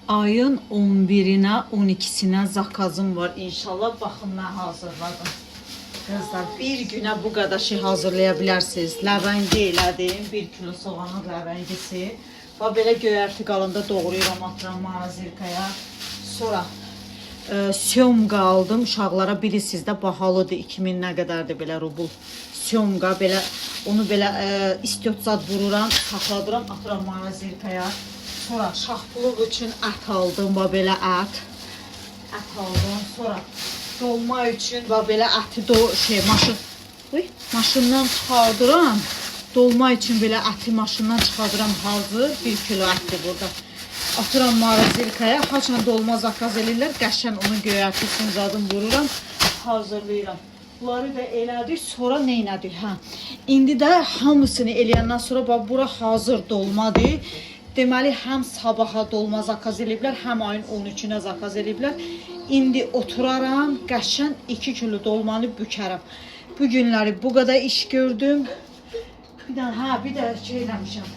ayın 11-nə, 12-sinə zakazım var inşallah. Baxın nə hazırladım. Kızlar, bir günə bu qədər şey hazırlaya bilərsiniz. Ləvəngi elədim, 1 kilo soğanın ləvəngisi. Və belə göyərti qalında doğrayıram, atıram marazirkaya. Sonra syomqa aldım. Uşaqlara bilirsiniz də bahalıdır. 2000 nə qədərdir belə rubl. Syomqa belə, onu belə istiyotzad vururam, saxladıram, atıram marazirkaya. Sonra şahpuluq üçün ət aldım, və belə ət aldım. Sonra dolma üçün və belə əti maşından çıxardıram. Dolma üçün belə əti maşından çıxardıram hazır. 1 kilo ətdir burada. Atıram marazirkaya. Haçan dolma zakaz edirlər. Qəşən onu göyərtisin zadım vururam. Hazırlayıram. Bunları da elədik. Sonra nə elədik? İndi də hamısını eləyəndən sonra bura hazır dolmadır. Deməli, həm sabaha dolma zakaz ediblər, həm ayın 13-ünə zakaz ediblər. İndi oturaram, qəşən 2 kilo dolmanı bükərəm. Bu günləri bu qədər iş gördüm. Bir də şey eləmişəm.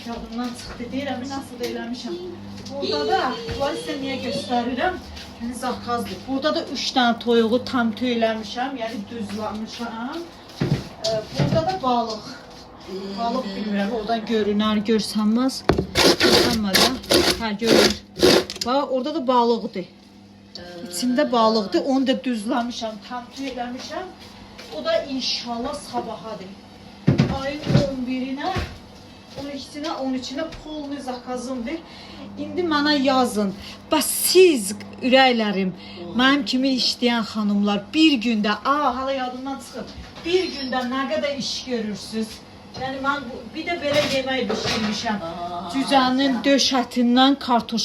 Yadımdan çıxdı, deyirəm, nasıl da eləmişəm. Burada da, bunları sizə niyə göstərirəm? Yəni, zakazdır. Burada da 3 dənə toyuğu tam tüyləmişəm, yəni düzləmişəm. Burada da balıq. Balıq bilmirəm, oradan görünər, görsənməz. Görsənməz, görünür. Bax, orada da balıqdır. İçində balıqdır, onu da düzləmişəm, tam tüyləmişəm. O da inşallah sabahadır. Ayın 11-nə, 12-sinə, 13-ünə polni zakazımdır. İndi mənə yazın. Bəs siz ürəklərim, mənim kimi işləyən xanımlar bir gündə, hala yadımdan çıxır, bir gündə nə qədər iş görürsünüz? Yəni mən bir də belə yemək bişirmişəm. Cücənin döş ətindən kartoş